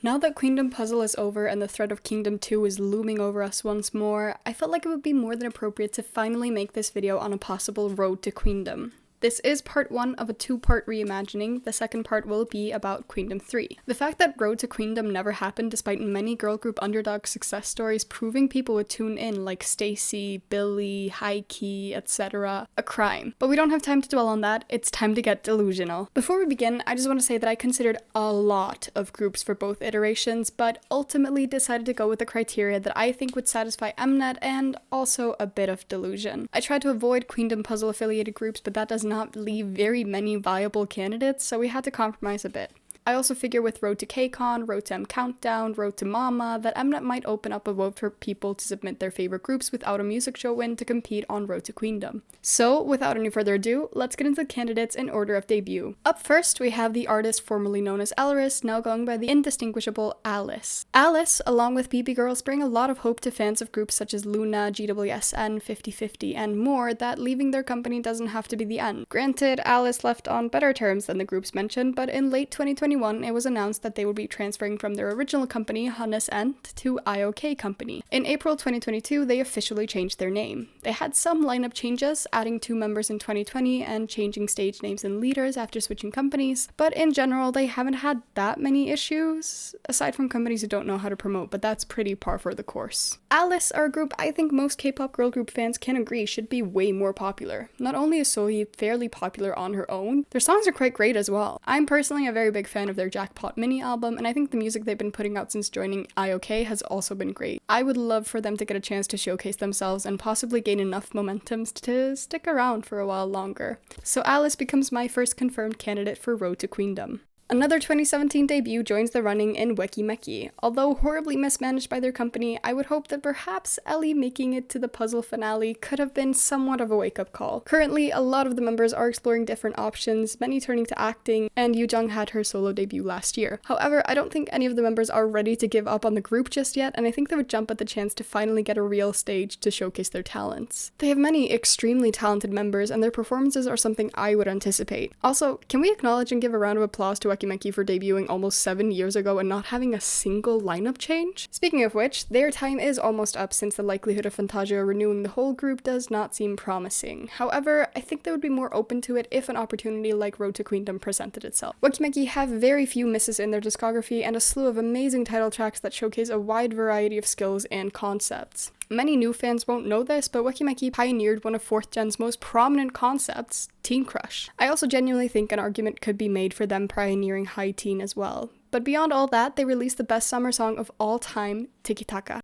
Now that Queendom Puzzle is over and the threat of Kingdom 2 is looming over us once more, I felt like it would be more than appropriate to finally make this video on a possible road to Queendom. This is part 1 of a 2-part reimagining. The second part will be about Queendom 3. The fact that Road to Queendom never happened despite many girl group underdog success stories proving people would tune in, like Stacy, Billy, Heike, etc. a crime. But we don't have time to dwell on that, it's time to get delusional. Before we begin, I just want to say that I considered a lot of groups for both iterations, but ultimately decided to go with the criteria that I think would satisfy Mnet and also a bit of delusion. I tried to avoid Queendom Puzzle affiliated groups, but that does not leave very many viable candidates, so we had to compromise a bit. I also figure with Road to KCON, Road to M Countdown, Road to Mama, that Mnet might open up a vote for people to submit their favorite groups without a music show win to compete on Road to Queendom. So, without any further ado, let's get into the candidates in order of debut. Up first, we have the artist formerly known as Elris, now going by the indistinguishable Alice. Alice, along with BB Girls, bring a lot of hope to fans of groups such as Luna, GWSN, 50/50, and more, that leaving their company doesn't have to be the end. Granted, Alice left on better terms than the groups mentioned, but in late 2020, it was announced that they would be transferring from their original company, Hannes Ent, to IOK Company. In April 2022, they officially changed their name. They had some lineup changes, adding 2 members in 2020 and changing stage names and leaders after switching companies, but in general, they haven't had that many issues, aside from companies who don't know how to promote, but that's pretty par for the course. Alice are a group I think most K-pop girl group fans can agree should be way more popular. Not only is Sohee fairly popular on her own, their songs are quite great as well. I'm personally a very big fan of their Jackpot mini album, and I think the music they've been putting out since joining IOK has also been great. I would love for them to get a chance to showcase themselves and possibly gain enough momentum to stick around for a while longer. So Alice becomes my first confirmed candidate for Road to Queendom. Another 2017 debut joins the running in Weki Meki. Although horribly mismanaged by their company, I would hope that perhaps Ellie making it to the puzzle finale could have been somewhat of a wake-up call. Currently, a lot of the members are exploring different options, many turning to acting, and Yoojung had her solo debut last year. However, I don't think any of the members are ready to give up on the group just yet, and I think they would jump at the chance to finally get a real stage to showcase their talents. They have many extremely talented members, and their performances are something I would anticipate. Also, can we acknowledge and give a round of applause to Weki Meki for debuting almost 7 years ago and not having a single lineup change? Speaking of which, their time is almost up since the likelihood of Fantasia renewing the whole group does not seem promising. However, I think they would be more open to it if an opportunity like Road to Queendom presented itself. Weki Meki have very few misses in their discography and a slew of amazing title tracks that showcase a wide variety of skills and concepts. Many new fans won't know this, but Weki Meki pioneered one of 4th Gen's most prominent concepts, Teen Crush. I also genuinely think an argument could be made for them pioneering high teen as well. But beyond all that, they released the best summer song of all time, Tiki Taka.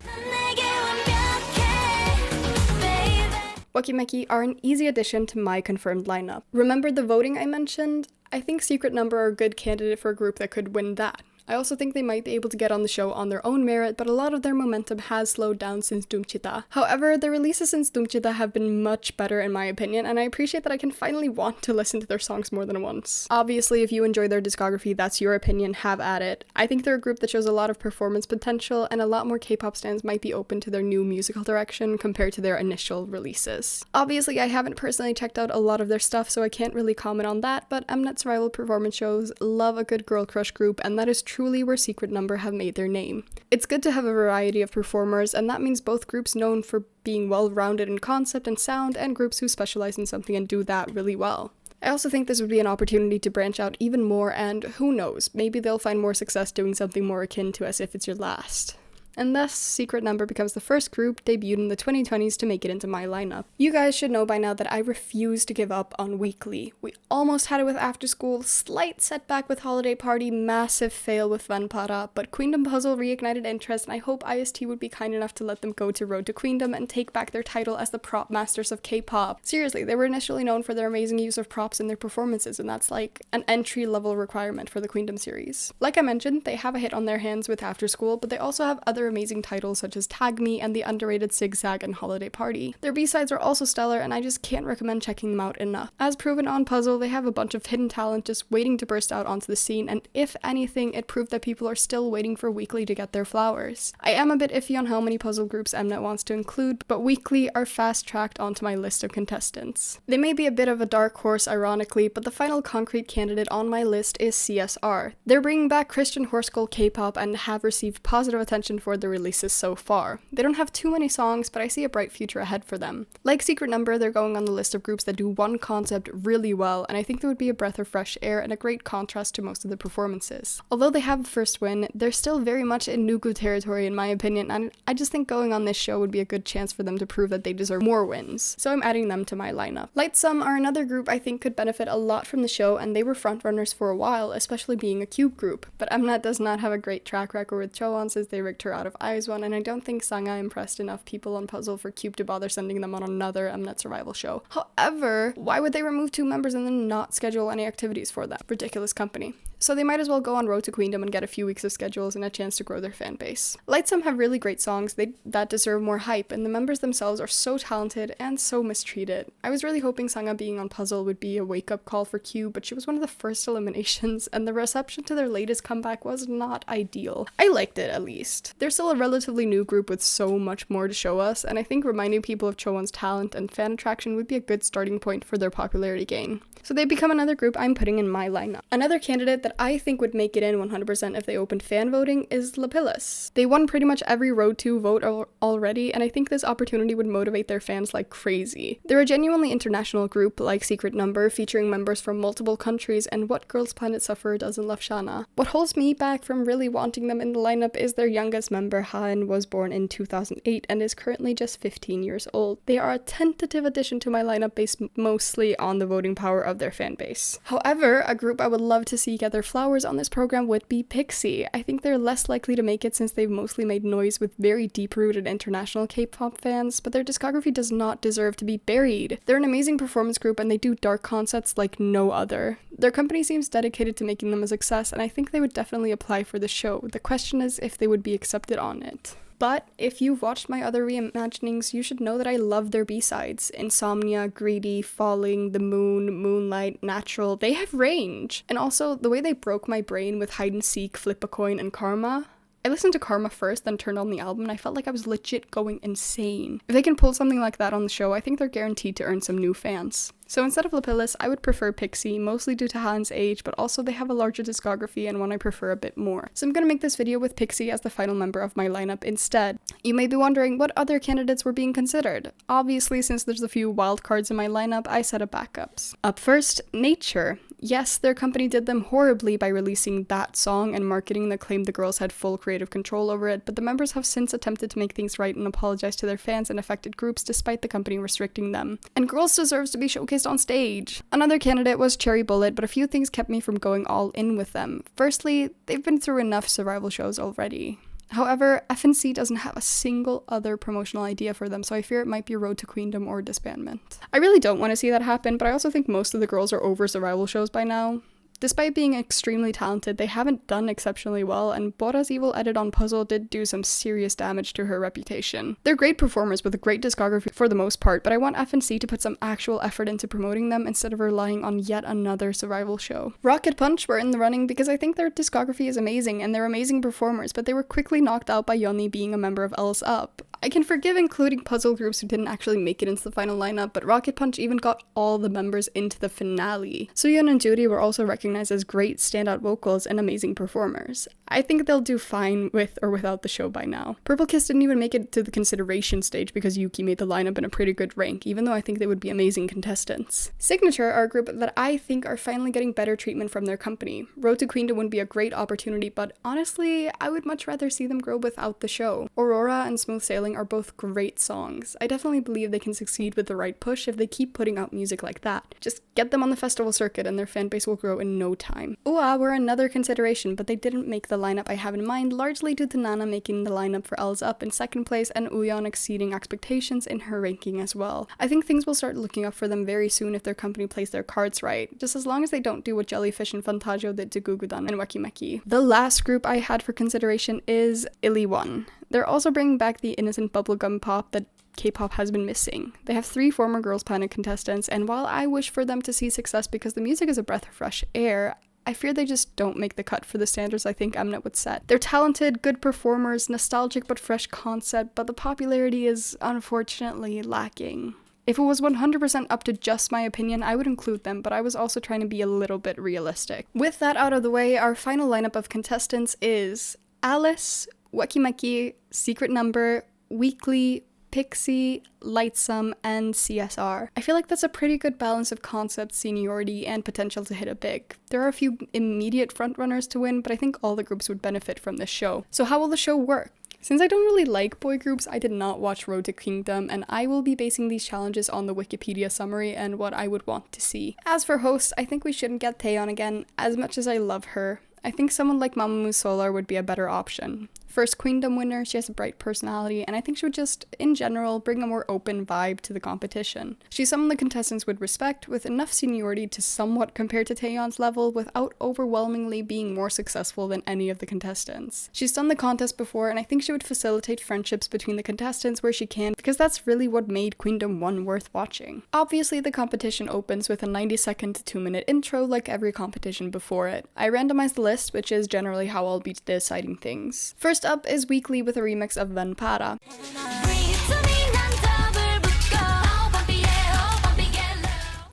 Weki Meki are an easy addition to my confirmed lineup. Remember the voting I mentioned? I think Secret Number are a good candidate for a group that could win that. I also think they might be able to get on the show on their own merit, but a lot of their momentum has slowed down since Doomchita. However, the releases since Doomchita have been much better in my opinion, and I appreciate that I can finally want to listen to their songs more than once. Obviously, if you enjoy their discography, that's your opinion, have at it. I think they're a group that shows a lot of performance potential, and a lot more K-pop stans might be open to their new musical direction compared to their initial releases. Obviously, I haven't personally checked out a lot of their stuff, so I can't really comment on that, but Mnet's rival performance shows love a good girl crush group, and that is truly where Secret Number have made their name. It's good to have a variety of performers, and that means both groups known for being well-rounded in concept and sound, and groups who specialize in something and do that really well. I also think this would be an opportunity to branch out even more, and who knows, maybe they'll find more success doing something more akin to As If It's Your Last. And thus, Secret Number becomes the first group debuted in the 2020s to make it into my lineup. You guys should know by now that I refuse to give up on Weekly. We almost had it with After School, slight setback with Holiday Party, massive fail with Vanpara, but Queendom Puzzle reignited interest, and I hope IST would be kind enough to let them go to Road to Queendom and take back their title as the prop masters of K-pop. Seriously, they were initially known for their amazing use of props in their performances, and that's like an entry-level requirement for the Queendom series. Like I mentioned, they have a hit on their hands with After School, but they also have other other amazing titles such as Tag Me and the underrated Zigzag and Holiday Party. Their B-sides are also stellar, and I just can't recommend checking them out enough. As proven on Puzzle, they have a bunch of hidden talent just waiting to burst out onto the scene, and if anything, it proved that people are still waiting for Weekly to get their flowers. I am a bit iffy on how many puzzle groups Mnet wants to include, but Weekly are fast-tracked onto my list of contestants. They may be a bit of a dark horse ironically, but the final concrete candidate on my list is CSR. They're bringing back Christian Horse-Skull K-pop and have received positive attention for their releases so far. They don't have too many songs, but I see a bright future ahead for them. Like Secret Number, they're going on the list of groups that do one concept really well, and I think they would be a breath of fresh air and a great contrast to most of the performances. Although they have a first win, they're still very much in Nuku territory in my opinion, and I just think going on this show would be a good chance for them to prove that they deserve more wins, so I'm adding them to my lineup. Lightsum are another group I think could benefit a lot from the show, and they were frontrunners for a while, especially being a cube group, but Mnet does not have a great track record with Chowon since they rigged her out of IZ*ONE, and I don't think Sangha impressed enough people on Puzzle for Cube to bother sending them on another Mnet survival show. However, why would they remove 2 members and then not schedule any activities for them? Ridiculous company. So they might as well go on Road to Queendom and get a few weeks of schedules and a chance to grow their fan base. Lightsum have really great songs that deserve more hype, and the members themselves are so talented and so mistreated. I was really hoping Sangha being on Puzzle would be a wake-up call for Q, but she was one of the first eliminations, and the reception to their latest comeback was not ideal. I liked it, at least. They're still a relatively new group with so much more to show us, and I think reminding people of Chowon's talent and fan attraction would be a good starting point for their popularity gain. So they become another group I'm putting in my lineup. Another candidate that I think would make it in 100% if they opened fan voting is Lapilus. They won pretty much every Road to vote already, and I think this opportunity would motivate their fans like crazy. They're a genuinely international group like Secret Number, featuring members from multiple countries, and What Girls Planet Suffer doesn't love Shana. What holds me back from really wanting them in the lineup is their youngest member, Han, was born in 2008 and is currently just 15 years old. They are a tentative addition to my lineup based mostly on the voting power of their fan base. However, a group I would love to see get their flowers on this program would be Pixie. I think they're less likely to make it since they've mostly made noise with very deep-rooted international K-pop fans, but their discography does not deserve to be buried. They're an amazing performance group and they do dark concepts like no other. Their company seems dedicated to making them a success, and I think they would definitely apply for the show. The question is if they would be accepted on it. But if you've watched my other reimaginings, you should know that I love their B-sides. Insomnia, Greedy, Falling, The Moon, Moonlight, Natural, they have range. And also, the way they broke my brain with Hide and Seek, Flip a Coin, and Karma. I listened to Karma first, then turned on the album, and I felt like I was legit going insane. If they can pull something like that on the show, I think they're guaranteed to earn some new fans. So instead of Lapilus, I would prefer Pixie, mostly due to Han's age, but also they have a larger discography and one I prefer a bit more. So I'm gonna make this video with Pixie as the final member of my lineup instead. You may be wondering what other candidates were being considered. Obviously, since there's a few wildcards in my lineup, I set up backups. Up first, Nature. Yes, their company did them horribly by releasing that song and marketing that claimed the girls had full creative control over it, but the members have since attempted to make things right and apologize to their fans and affected groups despite the company restricting them. And Girls deserves to be showcased on stage. Another candidate was Cherry Bullet, but a few things kept me from going all in with them. Firstly, they've been through enough survival shows already. However, FNC doesn't have a single other promotional idea for them, so I fear it might be Road to Queendom or disbandment. I really don't want to see that happen, but I also think most of the girls are over survival shows by now. Despite being extremely talented, they haven't done exceptionally well, and Bora's evil edit on Puzzle did do some serious damage to her reputation. They're great performers with a great discography for the most part, but I want FNC to put some actual effort into promoting them instead of relying on yet another survival show. Rocket Punch were in the running because I think their discography is amazing and they're amazing performers, but they were quickly knocked out by Yeonmi being a member of L's Up. I can forgive including puzzle groups who didn't actually make it into the final lineup, but Rocket Punch even got all the members into the finale. Sooyeon and Judy were also recognized as great standout vocals and amazing performers. I think they'll do fine with or without the show by now. Purple Kiss didn't even make it to the consideration stage because Yuki made the lineup in a pretty good rank, even though I think they would be amazing contestants. Signature are a group that I think are finally getting better treatment from their company. Road to Queendom would be a great opportunity, but honestly, I would much rather see them grow without the show. Aurora and Smooth Sailing are both great songs. I definitely believe they can succeed with the right push if they keep putting out music like that. Just get them on the festival circuit and their fan base will grow in no time. Ua were another consideration, but they didn't make the lineup I have in mind, largely due to Nana making the lineup for L's Up in second place and Uyeon exceeding expectations in her ranking as well. I think things will start looking up for them very soon if their company plays their cards right, just as long as they don't do what Jellyfish and Fantagio did to Gugudan and Wakimeki. The last group I had for consideration is Illy One. They're also bringing back the innocent bubblegum pop that K-pop has been missing. They have 3 former Girls Planet contestants, and while I wish for them to see success because the music is a breath of fresh air, I fear they just don't make the cut for the standards I think Mnet would set. They're talented, good performers, nostalgic but fresh concept, but the popularity is unfortunately lacking. If it was 100% up to just my opinion, I would include them, but I was also trying to be a little bit realistic. With that out of the way, our final lineup of contestants is Alice, Wakimaki, Secret Number, Weekly, Pixie, Lightsome, and CSR. I feel like that's a pretty good balance of concept, seniority, and potential to hit it big. There are a few immediate frontrunners to win, but I think all the groups would benefit from this show. So how will the show work? Since I don't really like boy groups, I did not watch Road to Queendom, and I will be basing these challenges on the Wikipedia summary and what I would want to see. As for hosts, I think we shouldn't get Taeyeon again. As much as I love her, I think someone like Mamamoo Solar would be a better option. First Queendom winner, she has a bright personality, and I think she would just, in general, bring a more open vibe to the competition. She's someone the contestants would respect, with enough seniority to somewhat compare to Taeyeon's level, without overwhelmingly being more successful than any of the contestants. She's done the contest before, and I think she would facilitate friendships between the contestants where she can, because that's really what made Queendom 1 worth watching. Obviously, the competition opens with a 90-second to 2-minute intro like every competition before it. I randomized the list, which is generally how I'll be deciding things. First up is Weekly with a remix of Ven Para.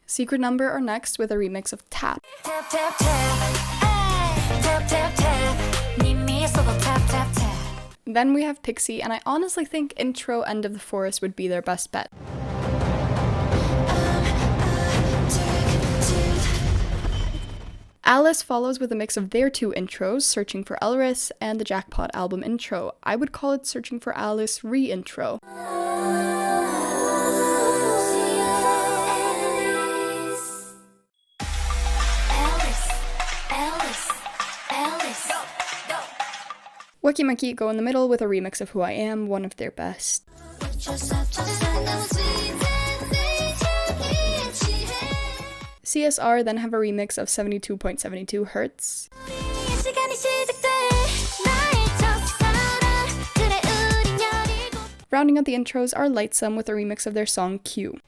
Secret Number are next with a remix of Tap. Then we have Pixie, and I honestly think intro End of the Forest would be their best bet. Alice follows with a mix of their 2 intros, Searching for Elris and the Jackpot album intro. I would call it Searching for Alice re-intro. Wakimaki go in the middle with a remix of Who I Am, one of their best. CSR then have a remix of 72.72 Hertz. Rounding out the intros are Lightsome with a remix of their song Q.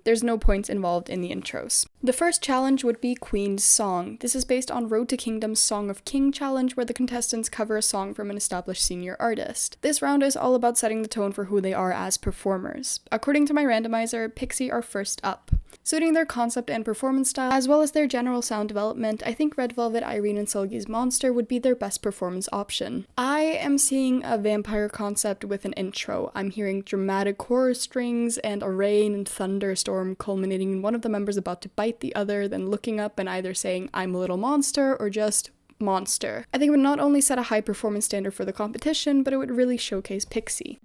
There's no points involved in the intros. The first challenge would be Queen's Song. This is based on Road to Kingdom's Song of King challenge, where the contestants cover a song from an established senior artist. This round is all about setting the tone for who they are as performers. According to my randomizer, Pixie are first up. Suiting their concept and performance style, as well as their general sound development, I think Red Velvet, Irene, and Seulgi's Monster would be their best performance option. I am seeing a vampire concept with an intro. I'm hearing dramatic chorus strings and a rain and thunderstorm culminating in one of the members about to bite the other, then looking up and either saying, "I'm a little monster," or just monster. I think it would not only set a high performance standard for the competition, but it would really showcase Pixie.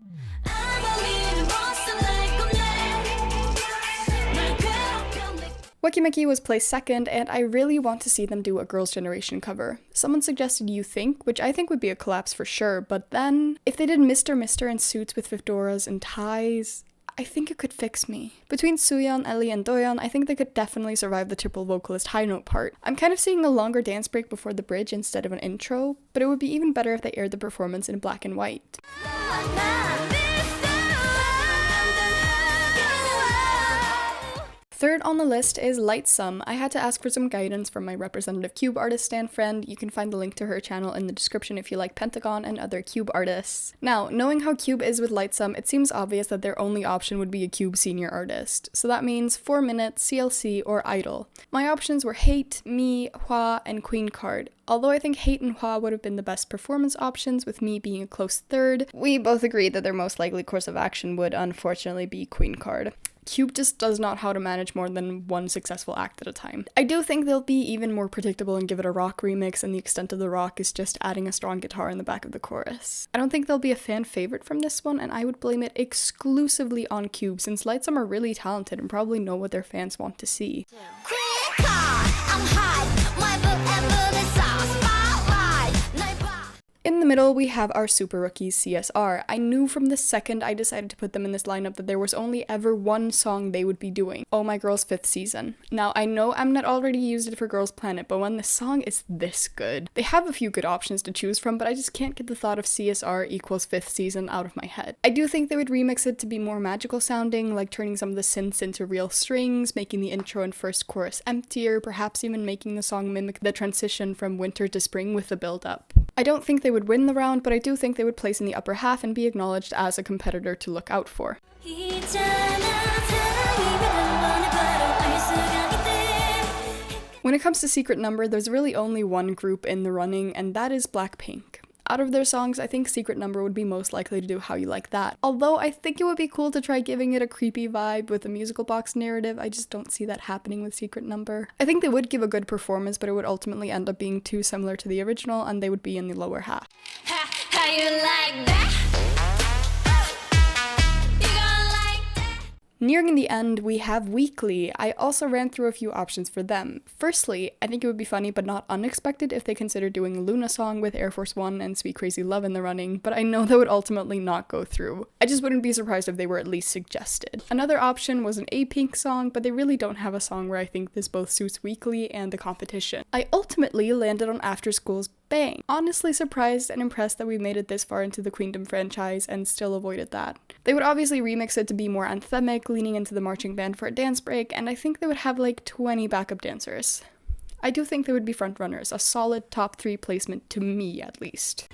Wakimaki was placed second, and I really want to see them do a Girls' Generation cover. Someone suggested You Think, which I think would be a collapse for sure, but then, if they did Mr. in suits with fedoras and ties, I think it could fix me. Between Suyeon, Ellie, and Doyeon, I think they could definitely survive the triple vocalist high note part. I'm kind of seeing a longer dance break before the bridge instead of an intro, but it would be even better if they aired the performance in black and white. Third on the list is Lightsome. I had to ask for some guidance from my representative Cube artist stan friend. You can find the link to her channel in the description if you like Pentagon and other Cube artists. Now, knowing how Cube is with Lightsome, it seems obvious that their only option would be a Cube senior artist. So that means 4 Minute, CLC, or i-dle. My options were Hate, Me, Hwa, and Queen Card. Although I think Hate and Hwa would have been the best performance options, with Me being a close third, we both agreed that their most likely course of action would unfortunately be Queen Card. Cube just does not know how to manage more than one successful act at a time. I do think they'll be even more predictable and give it a rock remix, and the extent of the rock is just adding a strong guitar in the back of the chorus. I don't think they'll be a fan favorite from this one, and I would blame it exclusively on Cube, since Lightsome are really talented and probably know what their fans want to see. In the middle, we have our super rookies CSR. I knew from the second I decided to put them in this lineup that there was only ever one song they would be doing. Oh My Girl's 5th season. Now, I know Mnet already used it for Girls Planet, but when the song is this good, they have a few good options to choose from, but I just can't get the thought of CSR equals 5th season out of my head. I do think they would remix it to be more magical sounding, like turning some of the synths into real strings, making the intro and first chorus emptier, perhaps even making the song mimic the transition from winter to spring with the build-up. I don't think they would win the round, but I do think they would place in the upper half and be acknowledged as a competitor to look out for. When it comes to Secret Number, there's really only one group in the running, and that is Blackpink. Out of their songs, I think Secret Number would be most likely to do How You Like That. Although I think it would be cool to try giving it a creepy vibe with a musical box narrative, I just don't see that happening with Secret Number. I think they would give a good performance, but it would ultimately end up being too similar to the original, and they would be in the lower half. How you like that? Nearing the end, we have Weekly. I also ran through a few options for them. Firstly, I think it would be funny but not unexpected if they considered doing a Luna song with Air Force One and Sweet Crazy Love in the running, but I know that would ultimately not go through. I just wouldn't be surprised if they were at least suggested. Another option was an A-Pink song, but they really don't have a song where I think this both suits Weekly and the competition. I ultimately landed on After School's Bang. Honestly surprised and impressed that we made it this far into the Queendom franchise and still avoided that. They would obviously remix it to be more anthemic, leaning into the marching band for a dance break, and I think they would have like 20 backup dancers. I do think they would be frontrunners, a solid top 3 placement to me at least.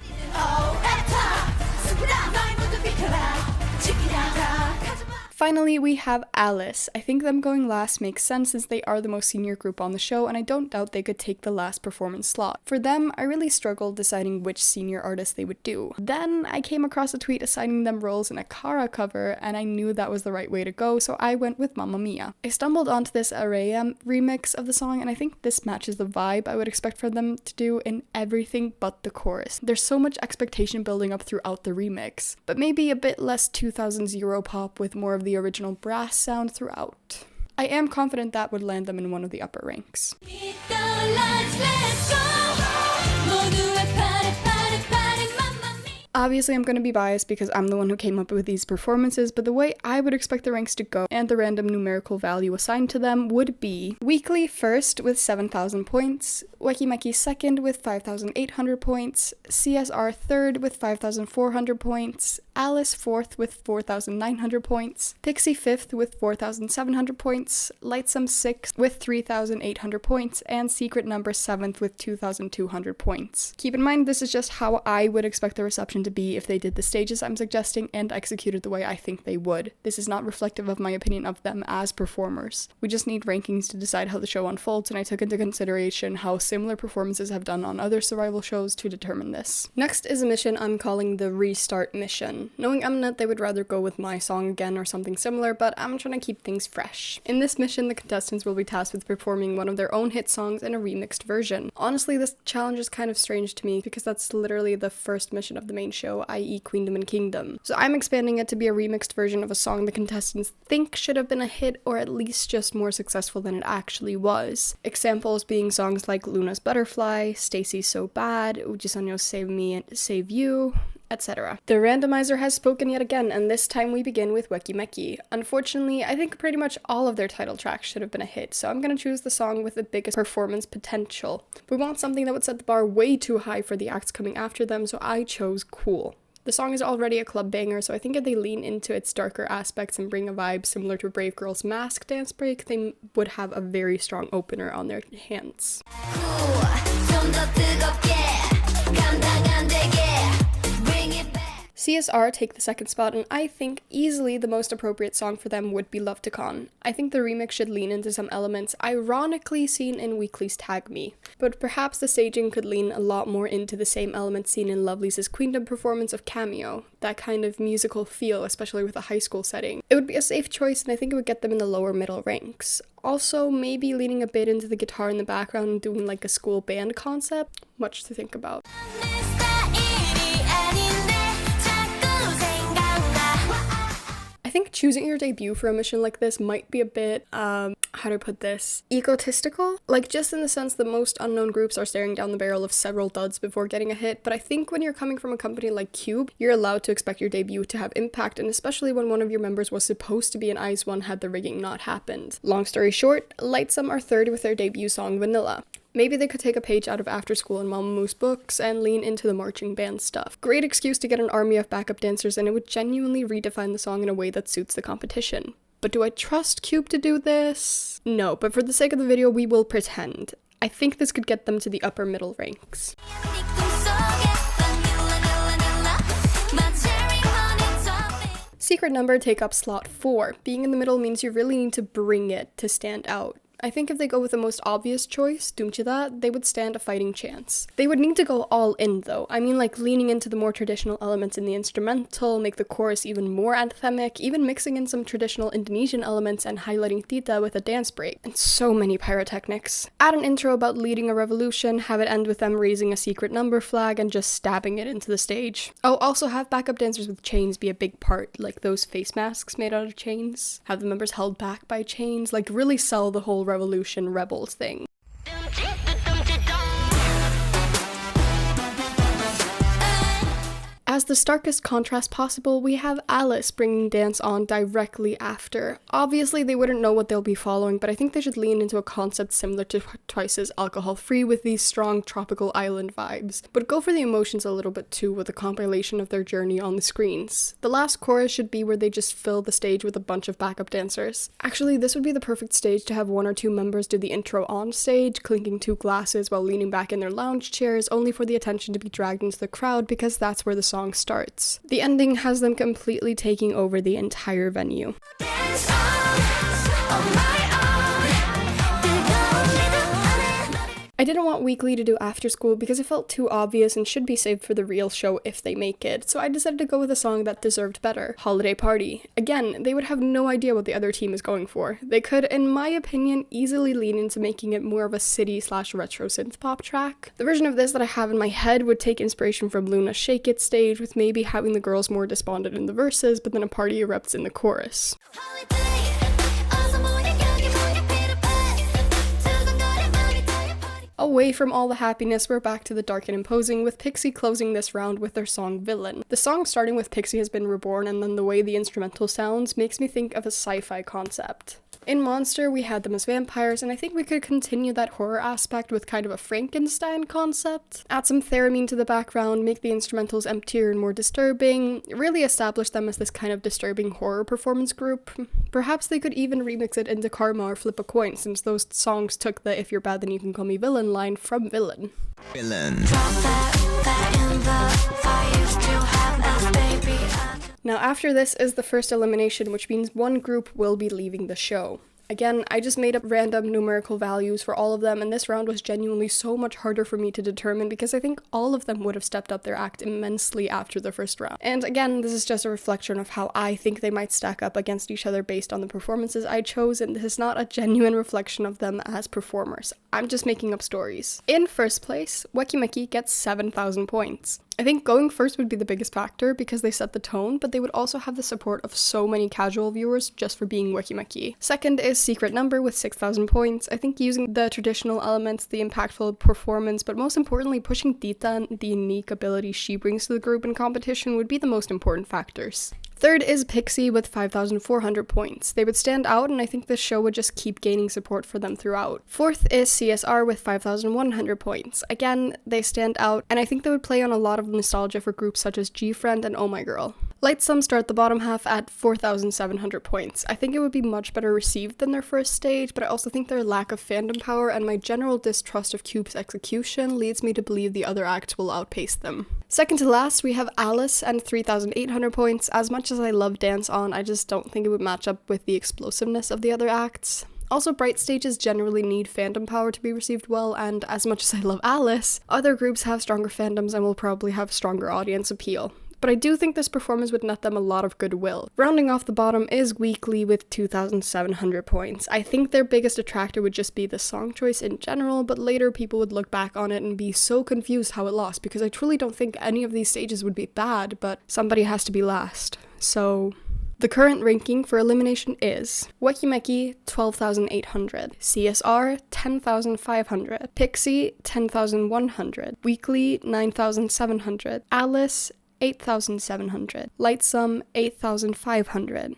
Finally, we have Alice. I think them going last makes sense since they are the most senior group on the show, and I don't doubt they could take the last performance slot. For them, I really struggled deciding which senior artist they would do. Then I came across a tweet assigning them roles in a Kara cover, and I knew that was the right way to go, so I went with Mamma Mia. I stumbled onto this Araya remix of the song, and I think this matches the vibe I would expect for them to do in everything but the chorus. There's so much expectation building up throughout the remix, but maybe a bit less 2000s Europop with more of the original brass sound throughout. I am confident that would land them in one of the upper ranks. Obviously, I'm going to be biased because I'm the one who came up with these performances, but the way I would expect the ranks to go and the random numerical value assigned to them would be Weekly first with 7,000 points, Wekimeki second with 5,800 points, CSR third with 5,400 points, Alice fourth with 4,900 points, Pixie fifth with 4,700 points, Lightsome sixth with 3,800 points, and Secret Number seventh with 2,200 points. Keep in mind, this is just how I would expect the reception to be if they did the stages I'm suggesting and executed the way I think they would. This is not reflective of my opinion of them as performers. We just need rankings to decide how the show unfolds, and I took into consideration how similar performances have done on other survival shows to determine this. Next is a mission I'm calling the Restart Mission. Knowing Mnet, they would rather go with my song again or something similar, but I'm trying to keep things fresh. In this mission, the contestants will be tasked with performing one of their own hit songs in a remixed version. Honestly, this challenge is kind of strange to me because that's literally the first mission of the main show, i.e. Queendom and Kingdom. So I'm expanding it to be a remixed version of a song the contestants think should have been a hit or at least just more successful than it actually was. Examples being songs like Luna's Butterfly, Stacy's So Bad, Ujisanyo's Save Me and Save You, etc. The randomizer has spoken yet again, and this time we begin with Wekimeki. Unfortunately, I think pretty much all of their title tracks should have been a hit, so I'm gonna choose the song with the biggest performance potential. We want something that would set the bar way too high for the acts coming after them, so I chose Cool. The song is already a club banger, so I think if they lean into its darker aspects and bring a vibe similar to Brave Girl's Mask dance break, they would have a very strong opener on their hands. CSR take the second spot, and I think easily the most appropriate song for them would be Love to Con. I think the remix should lean into some elements ironically seen in Weekly's Tag Me, but perhaps the staging could lean a lot more into the same elements seen in Lovely's Queendom performance of Cameo, that kind of musical feel, especially with a high school setting. It would be a safe choice, and I think it would get them in the lower middle ranks. Also, maybe leaning a bit into the guitar in the background and doing like a school band concept. Much to think about. I think choosing your debut for a mission like this might be a bit, how do I put this? Egotistical? Like, just in the sense that most unknown groups are staring down the barrel of several duds before getting a hit, but I think when you're coming from a company like Cube, you're allowed to expect your debut to have impact, and especially when one of your members was supposed to be an IZ*ONE had the rigging not happened. Long story short, Lightsome are third with their debut song Vanilla. Maybe they could take a page out of After School and Mamamoo books and lean into the marching band stuff. Great excuse to get an army of backup dancers, and it would genuinely redefine the song in a way that suits the competition. But do I trust Cube to do this? No, but for the sake of the video, we will pretend. I think this could get them to the upper middle ranks. Secret Number take up slot 4. Being in the middle means you really need to bring it to stand out. I think if they go with the most obvious choice, Doomchida, they would stand a fighting chance. They would need to go all in though. I mean, like leaning into the more traditional elements in the instrumental, make the chorus even more anthemic, even mixing in some traditional Indonesian elements and highlighting Tita with a dance break. And so many pyrotechnics. Add an intro about leading a revolution, have it end with them raising a secret number flag and just stabbing it into the stage. Oh, also have backup dancers with chains be a big part, like those face masks made out of chains. Have the members held back by chains, like really sell the whole revolution rebels thing. As the starkest contrast possible, we have Alice bringing dance on directly after. Obviously, they wouldn't know what they'll be following, but I think they should lean into a concept similar to Twice's Alcohol Free with these strong tropical island vibes, but go for the emotions a little bit too with a compilation of their journey on the screens. The last chorus should be where they just fill the stage with a bunch of backup dancers. Actually, this would be the perfect stage to have one or two members do the intro on stage, clinking 2 glasses while leaning back in their lounge chairs, only for the attention to be dragged into the crowd because that's where the song starts. The ending has them completely taking over the entire venue. I didn't want Weekly to do After School because it felt too obvious and should be saved for the real show if they make it, so I decided to go with a song that deserved better, Holiday Party. Again, they would have no idea what the other team is going for. They could, in my opinion, easily lean into making it more of a city/retro synth pop track. The version of this that I have in my head would take inspiration from Luna's Shake It stage, with maybe having the girls more despondent in the verses, but then a party erupts in the chorus. Away from all the happiness, we're back to the dark and imposing, with Pixie closing this round with their song Villain. The song starting with Pixie has been reborn, and then the way the instrumental sounds makes me think of a sci-fi concept. In Monster, we had them as vampires, and I think we could continue that horror aspect with kind of a Frankenstein concept. Add some theremin to the background, make the instrumentals emptier and more disturbing, really establish them as this kind of disturbing horror performance group. Perhaps they could even remix it into Karma or Flip a Coin, since those songs took the "If you're bad then you can call me villain" line from Villain. Now after this is the first elimination, which means one group will be leaving the show. Again, I just made up random numerical values for all of them, and this round was genuinely so much harder for me to determine because I think all of them would have stepped up their act immensely after the first round. And again, this is just a reflection of how I think they might stack up against each other based on the performances I chose, and this is not a genuine reflection of them as performers. I'm just making up stories. In first place, Wekimeki gets 7,000 points. I think going first would be the biggest factor because they set the tone, but they would also have the support of so many casual viewers just for being Wekimeki. Second is Secret Number with 6,000 points. I think using the traditional elements, the impactful performance, but most importantly pushing Tita and the unique ability she brings to the group in competition would be the most important factors. Third is Pixie with 5,400 points. They would stand out, and I think this show would just keep gaining support for them throughout. Fourth is CSR with 5,100 points. Again, they stand out, and I think they would play on a lot of nostalgia for groups such as G-Friend and Oh My Girl. Lightsome start the bottom half at 4,700 points. I think it would be much better received than their first stage, but I also think their lack of fandom power and my general distrust of Cube's execution leads me to believe the other acts will outpace them. Second to last, we have Alice and 3,800 points. As much as I love Dance On, I just don't think it would match up with the explosiveness of the other acts. Also, bright stages generally need fandom power to be received well, and as much as I love Alice, other groups have stronger fandoms and will probably have stronger audience appeal. But I do think this performance would net them a lot of goodwill. Rounding off the bottom is Weekly with 2,700 points. I think their biggest attractor would just be the song choice in general, but later people would look back on it and be so confused how it lost, because I truly don't think any of these stages would be bad, but somebody has to be last. So The current ranking for elimination is Wekimeki 12,800, CSR 10,500, Pixie 10,100, Weekly 9,700, Alice 8,700, Lightsum 8,500,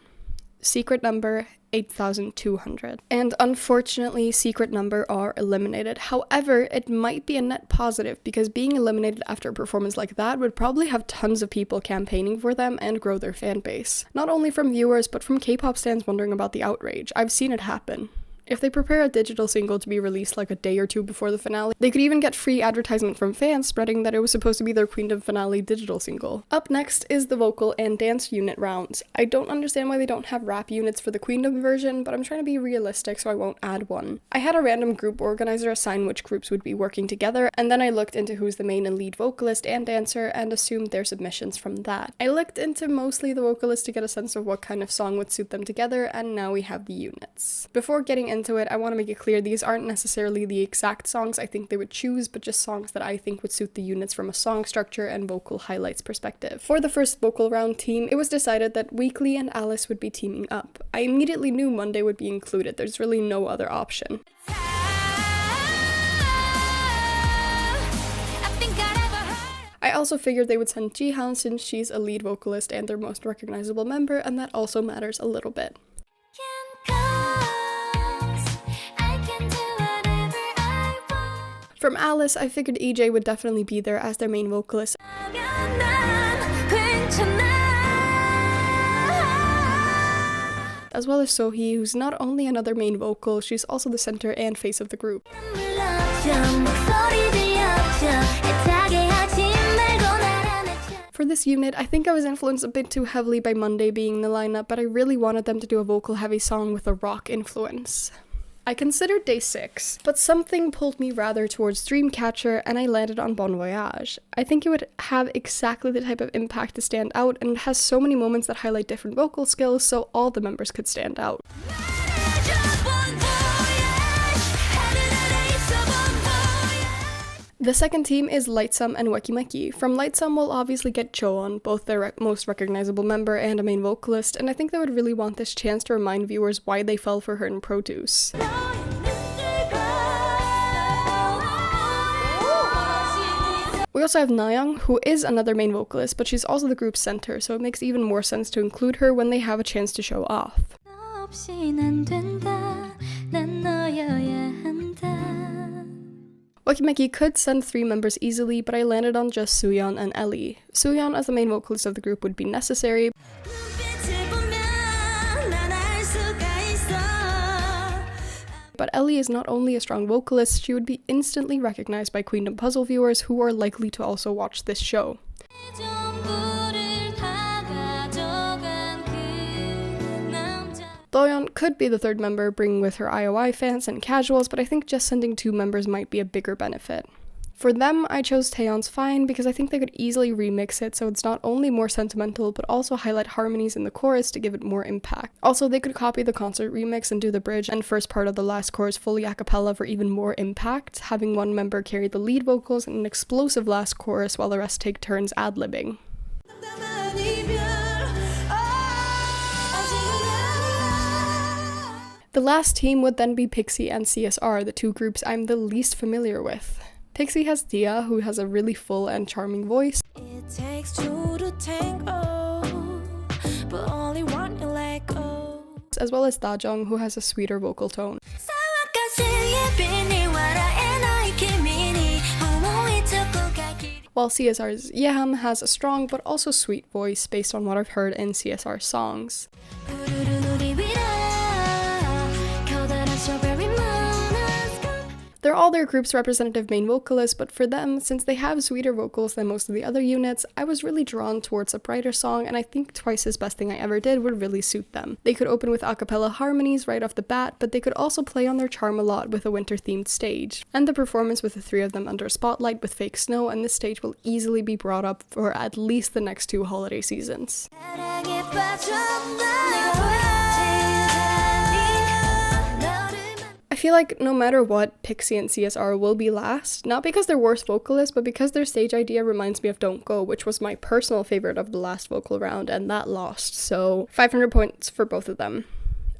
Secret Number 8,200. And unfortunately, Secret Number are eliminated. However, it might be a net positive because being eliminated after a performance like that would probably have tons of people campaigning for them and grow their fan base. Not only from viewers, but from K-pop stans wondering about the outrage. I've seen it happen. If they prepare a digital single to be released like a day or two before the finale, they could even get free advertisement from fans spreading that it was supposed to be their Queendom finale digital single. Up next is the vocal and dance unit rounds. I don't understand why they don't have rap units for the Queendom version, but I'm trying to be realistic so I won't add one. I had a random group organizer assign which groups would be working together, and then I looked into who's the main and lead vocalist and dancer and assumed their submissions from that. I looked into mostly the vocalists to get a sense of what kind of song would suit them together, and now we have the units. Before getting into it, I want to make it clear these aren't necessarily the exact songs I think they would choose, but just songs that I think would suit the units from a song structure and vocal highlights perspective. For the first vocal round team, it was decided that Weekly and Alice would be teaming up. I immediately knew Monday would be included, there's really no other option. I also figured they would send Jihan since she's a lead vocalist and their most recognizable member, and that also matters a little bit. From Alice, I figured EJ would definitely be there as their main vocalist, as well as Sohee, who's not only another main vocal, she's also the center and face of the group. For this unit, I think I was influenced a bit too heavily by Monday being in the lineup, but I really wanted them to do a vocal-heavy song with a rock influence. I considered Day 6, but something pulled me rather towards Dreamcatcher and I landed on Bon Voyage. I think it would have exactly the type of impact to stand out, and it has so many moments that highlight different vocal skills so all the members could stand out. The second team is Lightsum and Wekimeki. From Lightsum we'll obviously get Choon, both their most recognizable member and a main vocalist, and I think they would really want this chance to remind viewers why they fell for her in Produce. We also have Nayoung, who is another main vocalist, but she's also the group's center, so it makes even more sense to include her when they have a chance to show off. Wekimeki could send 3 members easily, but I landed on just Suyeon and Ellie. Suyeon as the main vocalist of the group would be necessary, but Ellie is not only a strong vocalist, she would be instantly recognized by Queendom puzzle viewers who are likely to also watch this show. Doyeon could be the third member, bringing with her IOI fans and casuals, but I think just sending 2 members might be a bigger benefit. For them, I chose Taeyeon's Fine because I think they could easily remix it so it's not only more sentimental but also highlight harmonies in the chorus to give it more impact. Also, they could copy the concert remix and do the bridge and first part of the last chorus fully a cappella for even more impact, having one member carry the lead vocals and an explosive last chorus while the rest take turns ad-libbing. The last team would then be Pixie and CSR, the 2 groups I'm the least familiar with. Pixie has Dia, who has a really full and charming voice, it takes 2 to tango, but only one to let go, as well as Dajong, who has a sweeter vocal tone. While CSR's Yeham has a strong but also sweet voice based on what I've heard in CSR songs. They're all their group's representative main vocalists, but for them, since they have sweeter vocals than most of the other units, I was really drawn towards a brighter song, and I think Twice's Best Thing I Ever Did would really suit them. They could open with a cappella harmonies right off the bat, but they could also play on their charm a lot with a winter-themed stage. And the performance with the 3 of them under a spotlight with fake snow, and this stage will easily be brought up for at least the next 2 holiday seasons. I feel like no matter what, Pixie and CSR will be last, not because they're worse vocalists, but because their stage idea reminds me of Don't Go, which was my personal favorite of the last vocal round, and that lost, so 500 points for both of them.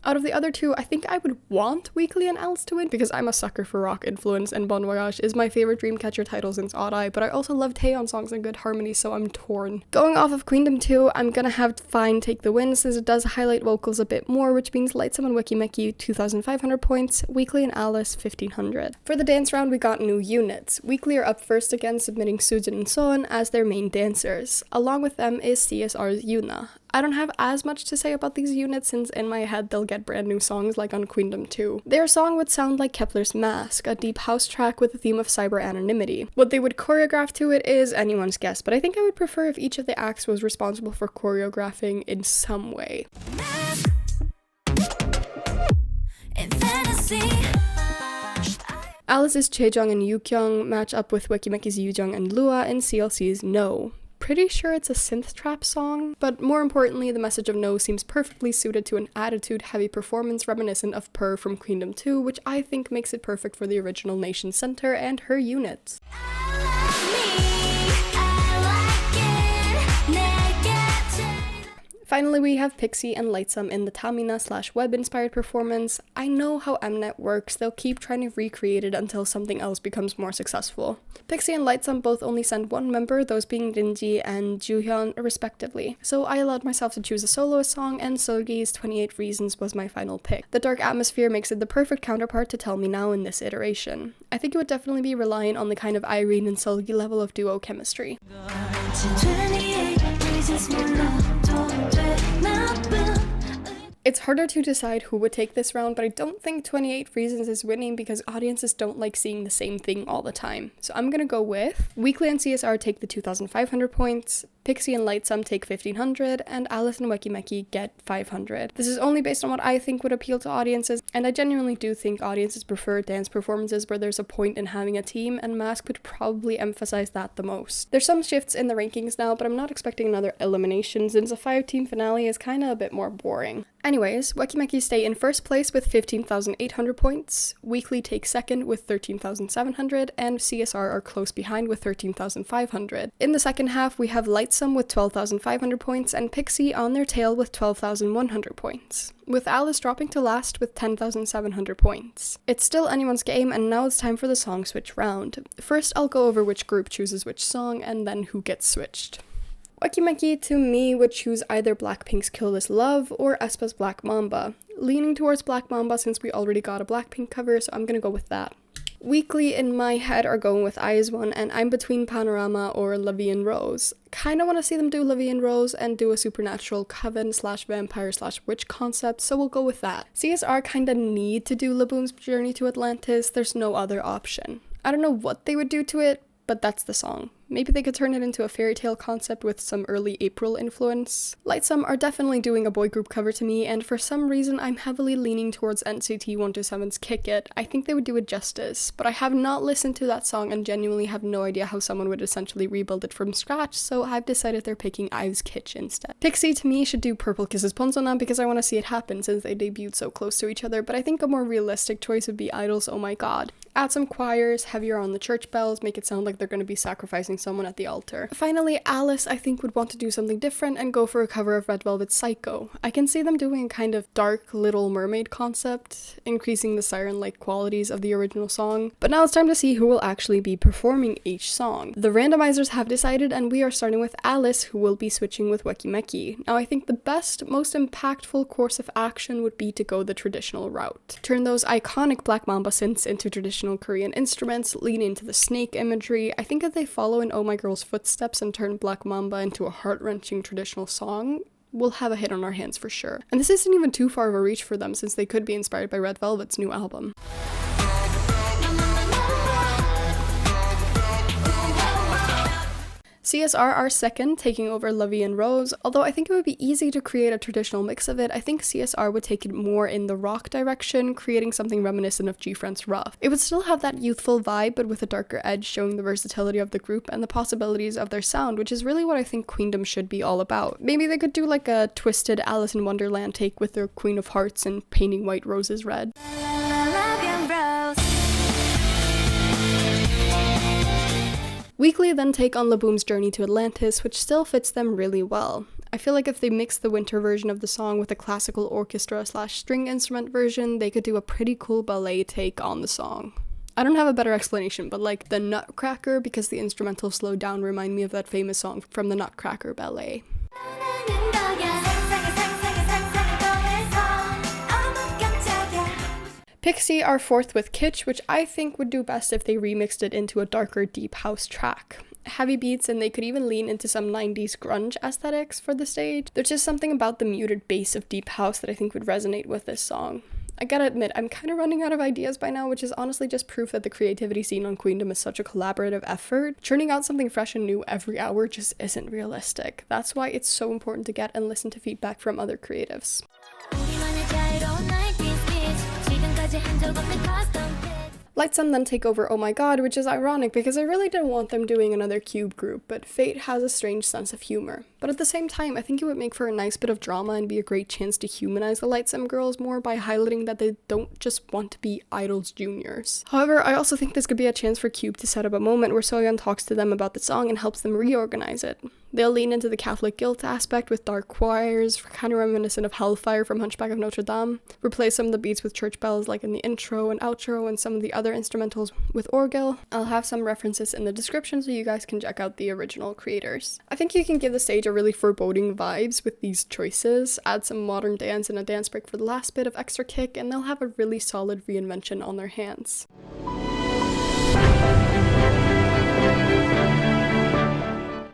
Out of the other two, I think I would want Weekly and Alice to win because I'm a sucker for rock influence, and Bon Voyage is my favorite Dreamcatcher title since i-dle, but I also love Taeyeon songs and good harmony, so I'm torn. Going off of Queendom 2, I'm gonna have Fine take the win since it does highlight vocals a bit more, which means Lightsome and Wekimeki 2,500 points, Weekly and Alice 1,500. For the dance round, we got new units. Weekly are up first again, submitting Sujin and Sohn as their main dancers. Along with them is CSR's Yuna. I don't have as much to say about these units since in my head they'll get brand new songs like on Queendom 2. Their song would sound like Kepler's Mask, a deep house track with a theme of cyber anonymity. What they would choreograph to it is anyone's guess, but I think I would prefer if each of the acts was responsible for choreographing in some way. Alice's Chaejong and Yukyung match up with Wekimeki's Yoojung and Lua in CLC's No. Pretty sure it's a synth trap song, but more importantly, the message of No seems perfectly suited to an attitude-heavy performance reminiscent of Purr from Queendom 2, which I think makes it perfect for the original Nation Center and her units. Finally, we have Pixie and Lightsome in the Tamina/web-inspired performance. I know how Mnet works, they'll keep trying to recreate it until something else becomes more successful. Pixie and Lightsome both only sent one member, those being Rinji and Joohyun respectively, so I allowed myself to choose a soloist song, and Seulgi's 28 Reasons was my final pick. The dark atmosphere makes it the perfect counterpart to Tell Me Now in this iteration. I think it would definitely be reliant on the kind of Irene and Seulgi level of duo chemistry. It's harder to decide who would take this round, but I don't think 28 Reasons is winning because audiences don't like seeing the same thing all the time. So I'm gonna go with Weekly and CSR take the 2,500 points, Pixie and Lightsome take 1,500, and Alice and Wekimeki get 500. This is only based on what I think would appeal to audiences, and I genuinely do think audiences prefer dance performances where there's a point in having a team, and Mask would probably emphasize that the most. There's some shifts in the rankings now, but I'm not expecting another elimination since a 5-team finale is kinda a bit more boring. Anyways, Wekimeki stay in first place with 15,800 points, Weekly takes second with 13,700, and CSR are close behind with 13,500. In the second half, we have Lightsome with 12,500 points and Pixie on their tail with 12,100 points, with Alice dropping to last with 10,700 points. It's still anyone's game, and now it's time for the song switch round. First, I'll go over which group chooses which song and then who gets switched. Wekimeki, to me, would choose either Blackpink's Kill This Love or aespa's Black Mamba. Leaning towards Black Mamba since we already got a Blackpink cover, so I'm gonna go with that. Weekly in my head are going with IZ*ONE, and I'm between Panorama or La Vie en Rose. Kinda wanna see them do La Vie en Rose and do a supernatural coven/vampire/witch concept, so we'll go with that. CSR kinda need to do Laboom's Journey to Atlantis, there's no other option. I don't know what they would do to it, but that's the song. Maybe they could turn it into a fairy tale concept with some early April influence. Lightsome are definitely doing a boy group cover to me, and for some reason I'm heavily leaning towards NCT 127's Kick It. I think they would do it justice, but I have not listened to that song and genuinely have no idea how someone would essentially rebuild it from scratch, so I've decided they're picking Ives Kitsch instead. Pixie to me should do Purple Kisses Ponsona because I want to see it happen since they debuted so close to each other, but I think a more realistic choice would be i-dle's Oh My God. Add some choirs, heavier on the church bells, make it sound like they're going to be sacrificing someone at the altar. Finally, Alice I think would want to do something different and go for a cover of Red Velvet's Psycho. I can see them doing a kind of dark Little Mermaid concept, increasing the siren-like qualities of the original song. But now it's time to see who will actually be performing each song. The randomizers have decided, and we are starting with Alice, who will be switching with Wekimeki. Now I think the best, most impactful course of action would be to go the traditional route. Turn those iconic Black Mamba synths into traditional Korean instruments, lean into the snake imagery. I think if they follow in Oh My Girl's footsteps and turn Black Mamba into a heart-wrenching traditional song, we'll have a hit on our hands for sure. And this isn't even too far of a reach for them since they could be inspired by Red Velvet's new album. CSR are second, taking over La Vie en Rose. Although I think it would be easy to create a traditional mix of it, I think CSR would take it more in the rock direction, creating something reminiscent of G-Friend's Rough. It would still have that youthful vibe, but with a darker edge, showing the versatility of the group and the possibilities of their sound, which is really what I think Queendom should be all about. Maybe they could do like a twisted Alice in Wonderland take with their Queen of Hearts and painting white roses red. Weekly then take on Laboom's Journey to Atlantis, which still fits them really well. I feel like if they mixed the winter version of the song with a classical orchestra/string instrument version, they could do a pretty cool ballet take on the song. I don't have a better explanation, but like the Nutcracker, because the instrumental slowed down, remind me of that famous song from the Nutcracker ballet. Pixie are fourth with Kitsch, which I think would do best if they remixed it into a darker deep house track. Heavy beats, and they could even lean into some 90s grunge aesthetics for the stage. There's just something about the muted bass of deep house that I think would resonate with this song. I gotta admit, I'm kind of running out of ideas by now, which is honestly just proof that the creativity scene on Queendom is such a collaborative effort. Churning out something fresh and new every hour just isn't realistic. That's why it's so important to get and listen to feedback from other creatives. Lightsum then take over Oh My God, which is ironic because I really didn't want them doing another cube group, but fate has a strange sense of humor. But at the same time, I think it would make for a nice bit of drama and be a great chance to humanize the Lightsum girls more by highlighting that they don't just want to be idols juniors. However, I also think this could be a chance for Cube to set up a moment where Soyeon talks to them about the song and helps them reorganize it. They'll lean into the Catholic guilt aspect with dark choirs, kind of reminiscent of Hellfire from Hunchback of Notre Dame, replace some of the beats with church bells like in the intro and outro, and some of the other instrumentals with orgel. I'll have some references in the description so you guys can check out the original creators. I think you can give the stage a really foreboding vibes with these choices, add some modern dance and a dance break for the last bit of extra kick, and they'll have a really solid reinvention on their hands.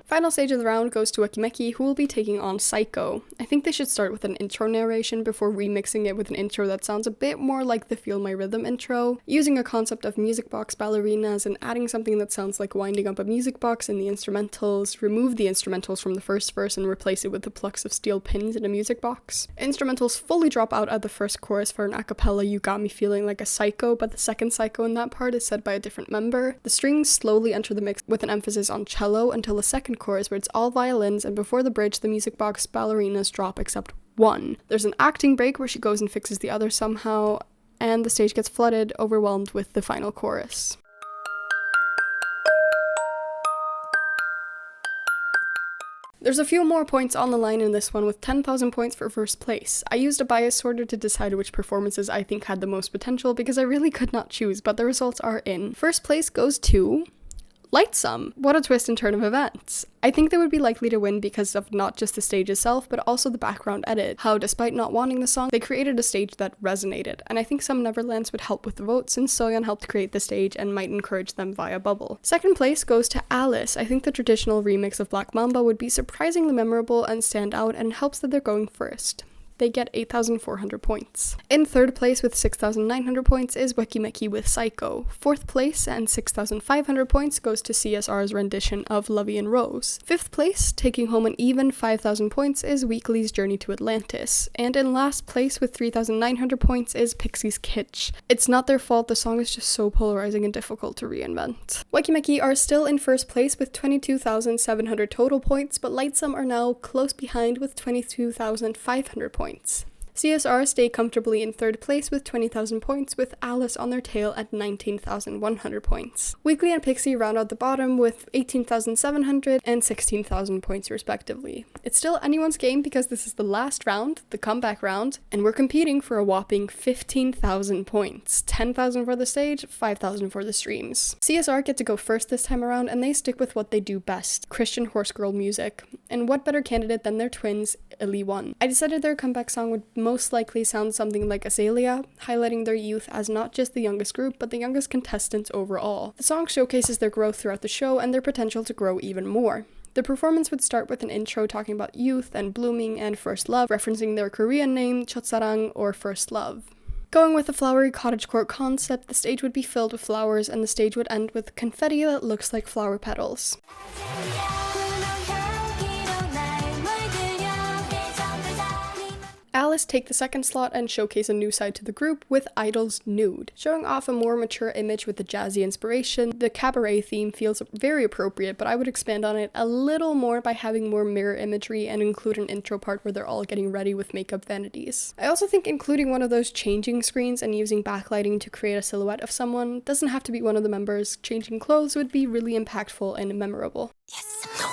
Final stage of the round goes to Wakimeki, who will be taking on Psycho. I think they should start with an intro narration before remixing it with an intro that sounds a bit more like the Feel My Rhythm intro, using a concept of music box ballerinas and adding something that sounds like winding up a music box in the instrumentals, remove the instrumentals from the first verse and replace it with the plucks of steel pins in a music box. Instrumentals fully drop out at the first chorus for an a cappella You Got Me Feeling Like a Psycho, but the second Psycho in that part is said by a different member. The strings slowly enter the mix with an emphasis on cello until the second chorus where it's all violins, and before the bridge the music box ballerinas drop except one. There's an acting break where she goes and fixes the other somehow, and the stage gets flooded, overwhelmed with the final chorus. There's a few more points on the line in this one with 10,000 points for first place. I used a bias sorter to decide which performances I think had the most potential because I really could not choose, but the results are in. First place goes to Lightsum. What a twist and turn of events. I think they would be likely to win because of not just the stage itself, but also the background edit. How, despite not wanting the song, they created a stage that resonated. And I think some Neverlands would help with the vote since Soyeon helped create the stage and might encourage them via Bubble. Second place goes to Alice. I think the traditional remix of Black Mamba would be surprisingly memorable and stand out, and it helps that they're going first. They get 8,400 points. In third place with 6,900 points is Wakimeki with Psycho. Fourth place and 6,500 points goes to CSR's rendition of Lovey and Rose. Fifth place, taking home an even 5,000 points, is Weekly's Journey to Atlantis. And in last place with 3,900 points is Pixie's Kitsch. It's not their fault, the song is just so polarizing and difficult to reinvent. Wakimeki are still in first place with 22,700 total points, but Lightsum are now close behind with 22,500 points. CSR stay comfortably in third place with 20,000 points, with Alice on their tail at 19,100 points. Weekly and Pixie round out the bottom with 18,700 and 16,000 points respectively. It's still anyone's game because this is the last round, the comeback round, and we're competing for a whopping 15,000 points. 10,000 for the stage, 5,000 for the streams. CSR get to go first this time around, and they stick with what they do best, Christian horse girl music. And what better candidate than their twins, Illy One. I decided their comeback song would most likely sound something like Azalea, highlighting their youth as not just the youngest group, but the youngest contestants overall. The song showcases their growth throughout the show and their potential to grow even more. The performance would start with an intro talking about youth and blooming and first love, referencing their Korean name, Chotsarang, or first love. Going with a flowery cottagecore concept, the stage would be filled with flowers, and the stage would end with confetti that looks like flower petals. Alice take the second slot and showcase a new side to the group with i-dle's Nude. Showing off a more mature image with the jazzy inspiration, the cabaret theme feels very appropriate, but I would expand on it a little more by having more mirror imagery and include an intro part where they're all getting ready with makeup vanities. I also think including one of those changing screens and using backlighting to create a silhouette of someone, doesn't have to be one of the members, changing clothes would be really impactful and memorable. Yes,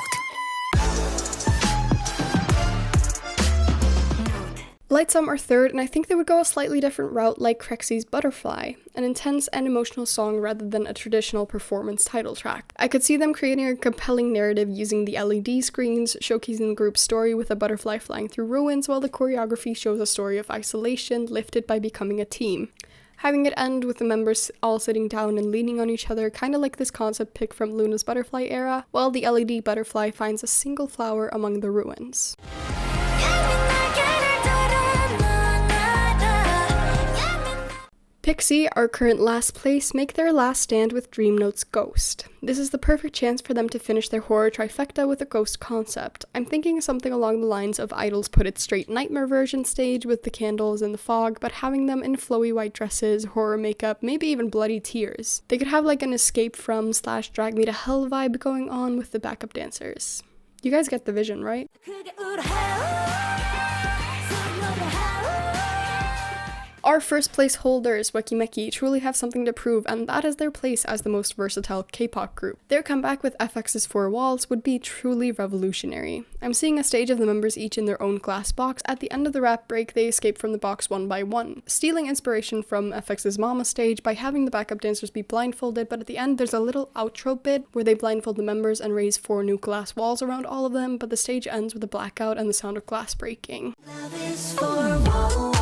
Lightsome are third, and I think they would go a slightly different route like Crexy's Butterfly, an intense and emotional song rather than a traditional performance title track. I could see them creating a compelling narrative using the LED screens, showcasing the group's story with a butterfly flying through ruins, while the choreography shows a story of isolation lifted by becoming a team. Having it end with the members all sitting down and leaning on each other, kinda like this concept pick from Luna's Butterfly era, while the LED butterfly finds a single flower among the ruins. Pixie, our current last place, make their last stand with Dream Note's Ghost. This is the perfect chance for them to finish their horror trifecta with a ghost concept. I'm thinking something along the lines of i-dle's Put It Straight Nightmare version stage with the candles and the fog, but having them in flowy white dresses, horror makeup, maybe even bloody tears. They could have like an escape from / drag me to hell vibe going on with the backup dancers. You guys get the vision, right? Our first place holders, Weki truly have something to prove, and that is their place as the most versatile K-pop group. Their comeback with FX's Four Walls would be truly revolutionary. I'm seeing a stage of the members each in their own glass box. At the end of the rap break, they escape from the box one by one, stealing inspiration from FX's Mama stage by having the backup dancers be blindfolded, but at the end there's a little outro bit where they blindfold the members and raise 4 new glass walls around all of them, but the stage ends with a blackout and the sound of glass breaking. Love is for walls.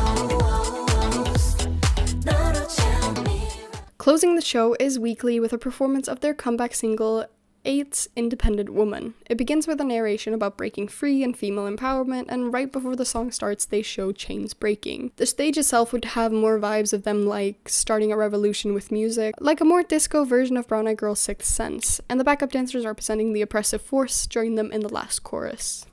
Closing the show is Weekly with a performance of their comeback single, 8's Independent Woman. It begins with a narration about breaking free and female empowerment, and right before the song starts, they show chains breaking. The stage itself would have more vibes of them like starting a revolution with music, like a more disco version of Brown Eyed Girl's Sixth Sense, and the backup dancers are presenting the oppressive force, join them in the last chorus.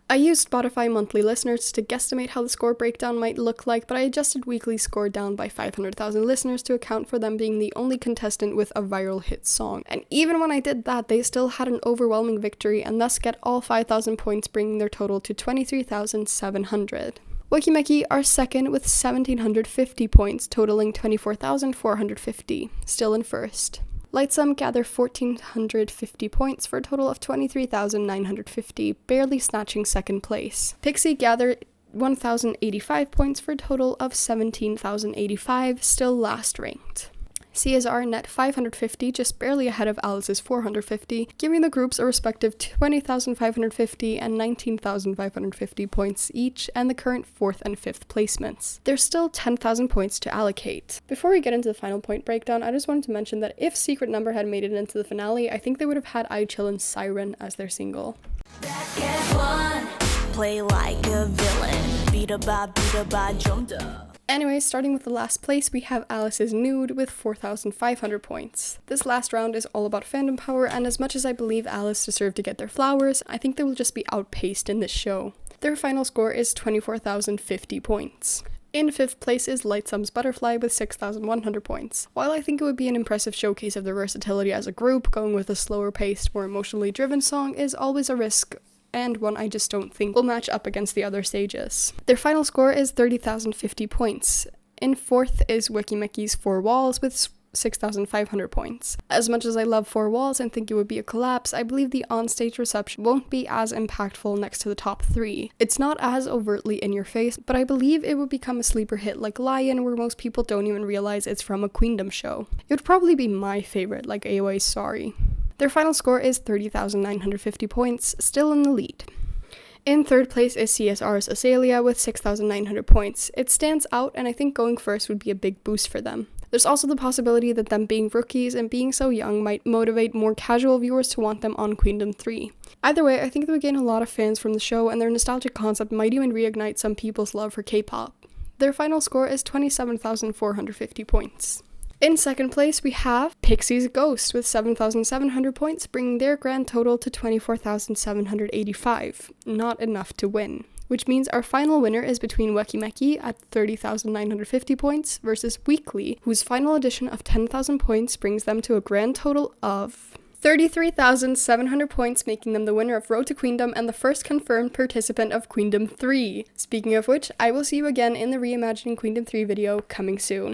I used Spotify monthly listeners to guesstimate how the score breakdown might look like, but I adjusted Weekly's score down by 500,000 listeners to account for them being the only contestant with a viral hit song. And even when I did that, they still had an overwhelming victory and thus get all 5,000 points, bringing their total to 23,700. Weki are second with 1,750 points, totaling 24,450, still in first. Lightsome gather 1,450 points for a total of 23,950, barely snatching second place. Pixie gather 1,085 points for a total of 17,085, still last ranked. CSR net 550, just barely ahead of Alice's 450, giving the groups a respective 20,550 and 19,550 points each, and the current 4th and 5th placements. There's still 10,000 points to allocate. Before we get into the final point breakdown, I just wanted to mention that if Secret Number had made it into the finale, I think they would have had iChillin's Siren as their single. Play like a villain, beat a ba jumped up. Anyway, starting with the last place, we have Alice's Nude with 4,500 points. This last round is all about fandom power, and as much as I believe Alice deserved to get their flowers, I think they will just be outpaced in this show. Their final score is 24,050 points. In 5th place is Lightsome's Butterfly with 6,100 points. While I think it would be an impressive showcase of their versatility as a group, going with a slower paced, more emotionally driven song is always a risk, and one I just don't think will match up against the other stages. Their final score is 30,050 points. In 4th is Weki's Four Walls with 6,500 points. As much as I love Four Walls and think it would be a collapse, I believe the onstage reception won't be as impactful next to the top 3. It's not as overtly in your face, but I believe it would become a sleeper hit like Lion, where most people don't even realize it's from a Queendom show. It would probably be my favorite, like AOA's Sorry. Their final score is 30,950 points, still in the lead. In 3rd place is CSR's Azalea with 6,900 points. It stands out, and I think going first would be a big boost for them. There's also the possibility that them being rookies and being so young might motivate more casual viewers to want them on Queendom 3. Either way, I think they would gain a lot of fans from the show, and their nostalgic concept might even reignite some people's love for K-pop. Their final score is 27,450 points. In second place, we have Pixie's Ghost with 7,700 points, bringing their grand total to 24,785. Not enough to win. Which means our final winner is between Weki Meki at 30,950 points versus Weekly, whose final addition of 10,000 points brings them to a grand total of 33,700 points, making them the winner of Road to Queendom and the first confirmed participant of Queendom 3. Speaking of which, I will see you again in the Reimagining Queendom 3 video coming soon.